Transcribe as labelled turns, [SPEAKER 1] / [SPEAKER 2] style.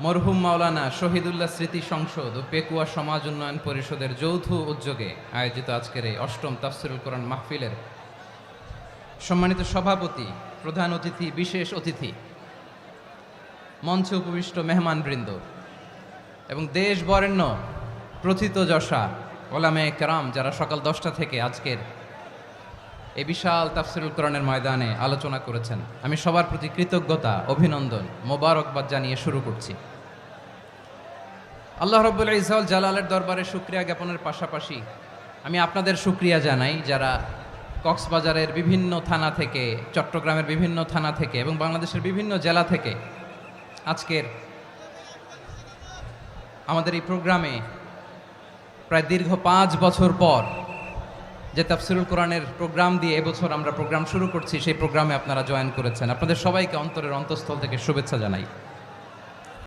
[SPEAKER 1] মরহুম মাওলানা শহীদুল্লাহ স্মৃতি সংসদ ও পেকুয়া সমাজ উন্নয়ন পরিষদের যৌথ উদ্যোগে আয়োজিত আজকের এই অষ্টম তাফসিরুল কোরআন মাহফিলের সম্মানিত সভাপতি, প্রধান অতিথি, বিশেষ অতিথি, মঞ্চে উপবিষ্ট মেহমানবৃন্দ এবং দেশ বরেণ্য প্রথিতযশা ওলামে কেরাম যারা সকাল 10টা থেকে আজকের এই বিশাল তাফসিরুল কোরআনের ময়দানে আলোচনা করেছেন, আমি সবার প্রতি কৃতজ্ঞতা, অভিনন্দন, মোবারকবাদ জানিয়ে শুরু করছি। আল্লাহ রাব্বুল ইজ্জত জালালের দরবারে শুকরিয়া জ্ঞাপনের পাশাপাশি আমি আপনাদের শুকরিয়া জানাই যারা কক্সবাজারের বিভিন্ন থানা থেকে, চট্টগ্রামের বিভিন্ন থানা থেকে এবং বাংলাদেশের বিভিন্ন জেলা থেকে আজকের আমাদের এই প্রোগ্রামে প্রায় দীর্ঘ 5 বছর পর যে তাফসিরুল কোরআনের প্রোগ্রাম দিয়ে এবছর আমরা প্রোগ্রাম শুরু করছি, সেই প্রোগ্রামে আপনারা জয়েন করেছেন। আপনাদের সবাইকে অন্তরের অন্তঃস্থল থেকে শুভেচ্ছা জানাই।